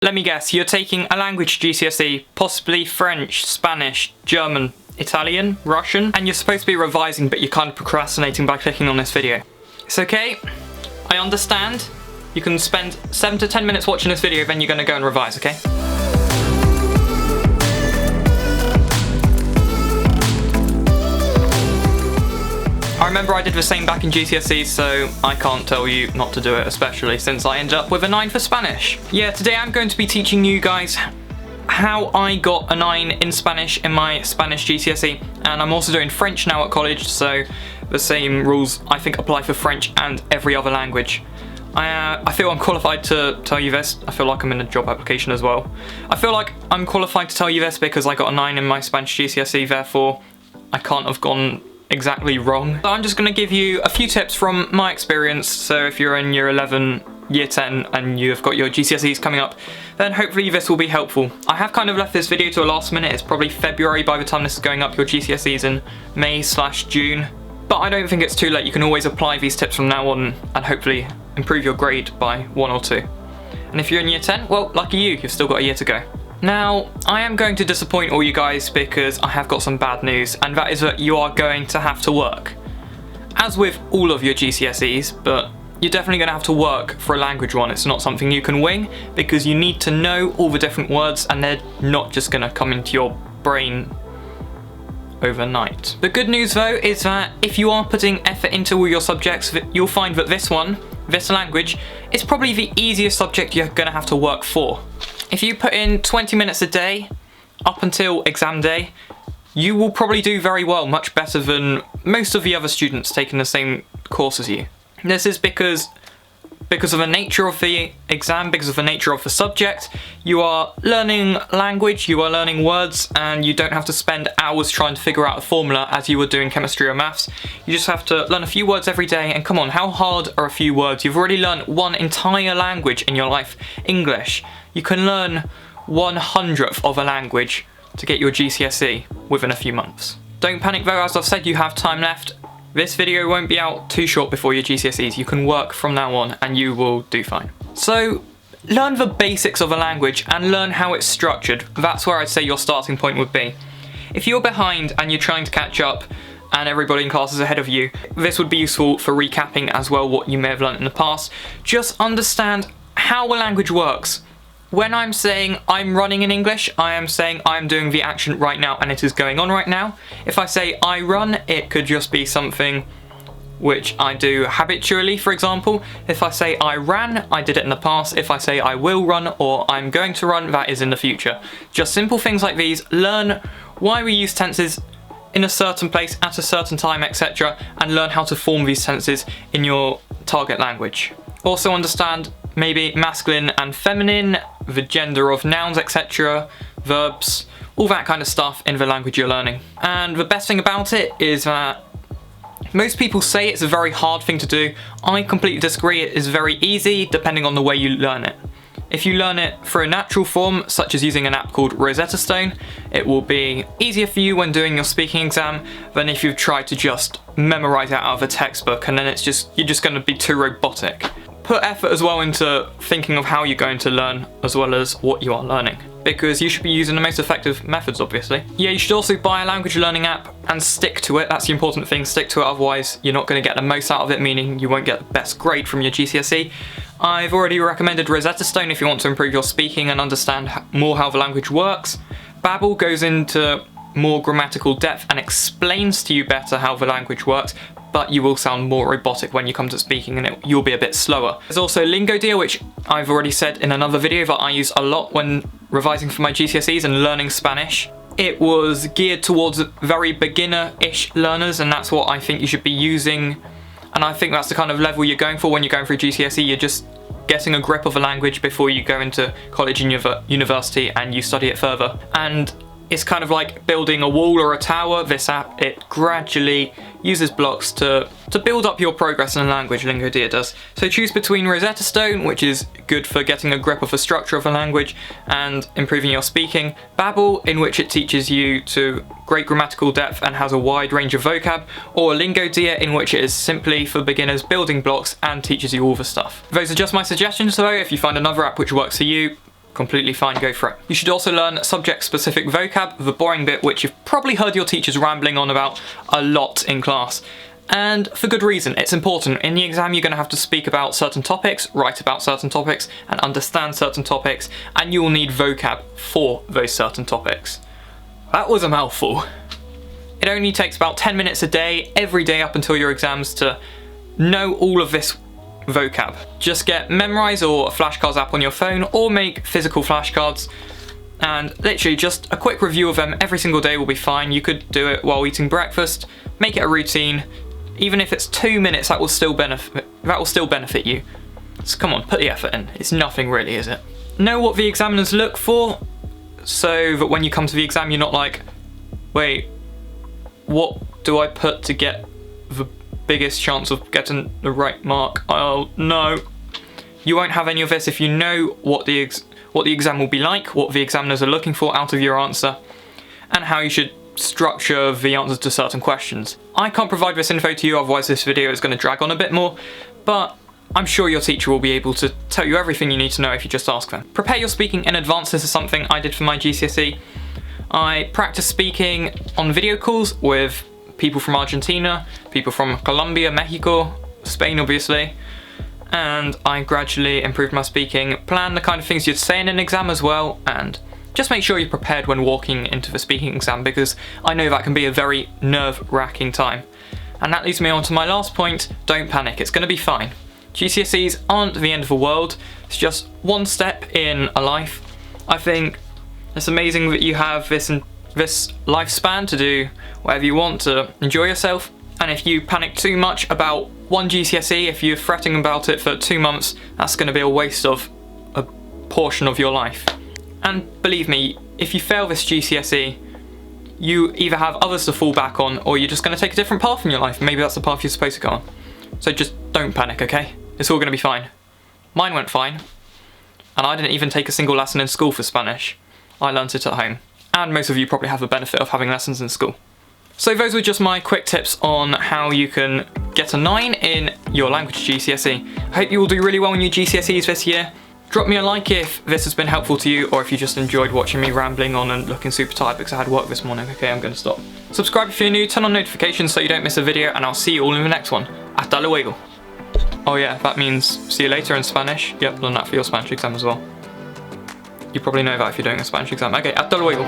Let me guess, you're taking a language GCSE, possibly French, Spanish, German, Italian, Russian, and you're supposed to be revising but you're kind of procrastinating by clicking on this video. It's okay, I understand. You can spend 7 to 10 minutes watching this video, then you're going to go and revise, okay? I remember I did the same back in GCSE, so I can't tell you not to do it, especially since I ended up with a 9 for Spanish. Yeah, today I'm going to be teaching you guys how I got a 9 in Spanish in my Spanish GCSE, and I'm also doing French now at college, so the same rules I think apply for French and every other language. I feel I'm qualified to tell you this. I feel like I'm in a job application as well. I feel like I'm qualified to tell you this because I got a 9 in my Spanish GCSE, therefore I can't have gone exactly wrong. So I'm just going to give you a few tips from my experience, so if you're in year 11, year 10 and you've got your GCSEs coming up, then hopefully this will be helpful. I have kind of left this video to a last minute. It's probably February by the time this is going up. Your GCSEs in May/June, but I don't think it's too late. You can always apply these tips from now on and hopefully improve your grade by 1 or 2. And if you're in year 10, well, lucky you, you've still got a year to go. Now, I am going to disappoint all you guys because I have got some bad news, and that is that you are going to have to work. As with all of your GCSEs, but you're definitely going to have to work for a language one. It's not something you can wing because you need to know all the different words and they're not just going to come into your brain overnight. The good news though is that if you are putting effort into all your subjects, you'll find that this language, is probably the easiest subject you're going to have to work for. If you put in 20 minutes a day up until exam day, you will probably do very well, much better than most of the other students taking the same course as you. This is because of the nature of the exam, because of the nature of the subject. You are learning language, you are learning words, and you don't have to spend hours trying to figure out a formula as you would do in chemistry or maths. You just have to learn a few words every day, and come on, how hard are a few words? You've already learned one entire language in your life, English. You can learn 1/100th of a language to get your GCSE within a few months. Don't panic though, as I've said, you have time left. This video won't be out too short before your GCSEs. You can work from now on and you will do fine. So learn the basics of a language and learn how it's structured. That's where I'd say your starting point would be. If you're behind and you're trying to catch up and everybody in class is ahead of you, this would be useful for recapping as well what you may have learned in the past. Just understand how a language works. When I'm saying I'm running in English, I am saying I'm doing the action right now and it is going on right now. If I say I run, it could just be something which I do habitually, for example. If I say I ran, I did it in the past. If I say I will run or I'm going to run, that is in the future. Just simple things like these. Learn why we use tenses in a certain place at a certain time, etc. and learn how to form these tenses in your target language. Also understand maybe masculine and feminine, the gender of nouns, etc., verbs, all that kind of stuff in the language you're learning. And the best thing about it is that most people say it's a very hard thing to do. I completely disagree. It is very easy depending on the way you learn it. If you learn it through a natural form, such as using an app called Rosetta Stone, it will be easier for you when doing your speaking exam than if you've tried to just memorize it out of a textbook, and then you're just going to be too robotic. Put effort as well into thinking of how you're going to learn as well as what you are learning, because you should be using the most effective methods, obviously. Yeah, you should also buy a language learning app and stick to it. That's the important thing, stick to it, otherwise you're not going to get the most out of it, meaning you won't get the best grade from your GCSE. I've already recommended Rosetta Stone if you want to improve your speaking and understand more how the language works. Babbel goes into more grammatical depth and explains to you better how the language works, but you will sound more robotic when you come to speaking and you'll be a bit slower. There's also Lingodeer, which I've already said in another video that I use a lot when revising for my GCSEs and learning Spanish. It was geared towards very beginner-ish learners, and that's what I think you should be using. And I think that's the kind of level you're going for when you're going through GCSE. You're just getting a grip of a language before you go into college and university and you study it further. And it's kind of like building a wall or a tower. This app, it gradually uses blocks to build up your progress in a language, Lingodeer does. So choose between Rosetta Stone, which is good for getting a grip of the structure of a language and improving your speaking, Babbel, in which it teaches you to great grammatical depth and has a wide range of vocab, or Lingodeer, in which it is simply for beginners, building blocks and teaches you all the stuff. Those are just my suggestions though. If you find another app which works for you, completely fine, go for it. You should also learn subject-specific vocab, the boring bit which you've probably heard your teachers rambling on about a lot in class. And for good reason, it's important. In the exam you're going to have to speak about certain topics, write about certain topics, and understand certain topics, and you will need vocab for those certain topics. That was a mouthful. It only takes about 10 minutes a day, every day up until your exams, to know all of this vocab. Just get Memrise or a flashcards app on your phone, or make physical flashcards, and literally just a quick review of them every single day will be fine. You could do it while eating breakfast, make it a routine. Even if it's 2 minutes, that will still benefit you. So come on, put the effort in. It's nothing really, is it? Know what the examiners look for, so that when you come to the exam you're not like, wait, what do I put to get the biggest chance of getting the right mark? Oh no. You won't have any of this if you know what the exam will be like, what the examiners are looking for out of your answer, and how you should structure the answers to certain questions. I can't provide this info to you, otherwise this video is going to drag on a bit more, but I'm sure your teacher will be able to tell you everything you need to know if you just ask them. Prepare your speaking in advance. This is something I did for my GCSE. I practiced speaking on video calls with people from Argentina, people from Colombia, Mexico, Spain obviously, and I gradually improved my speaking, planned the kind of things you'd say in an exam as well, and just make sure you're prepared when walking into the speaking exam, because I know that can be a very nerve-wracking time. And that leads me on to my last point: don't panic, it's going to be fine. GCSEs aren't the end of the world, it's just one step in a life. I think it's amazing that you have this lifespan to do whatever you want to enjoy yourself, and if you panic too much about one GCSE, if you're fretting about it for 2 months, that's going to be a waste of a portion of your life. And believe me, if you fail this GCSE, you either have others to fall back on, or you're just going to take a different path in your life. Maybe that's the path you're supposed to go on. So just don't panic, okay? It's all going to be fine. Mine went fine. And I didn't even take a single lesson in school for Spanish. I learnt it at home. And most of you probably have the benefit of having lessons in school. So those were just my quick tips on how you can get a 9 in your language GCSE. I hope you will do really well in your GCSEs this year. Drop me a like if this has been helpful to you, or if you just enjoyed watching me rambling on and looking super tired because I had work this morning. Okay, I'm going to stop. Subscribe if you're new, turn on notifications so you don't miss a video, and I'll see you all in the next one. Hasta luego. Oh yeah, that means see you later in Spanish. Yep, learn that for your Spanish exam as well. You probably know that if you're doing a Spanish exam. Okay, hasta luego.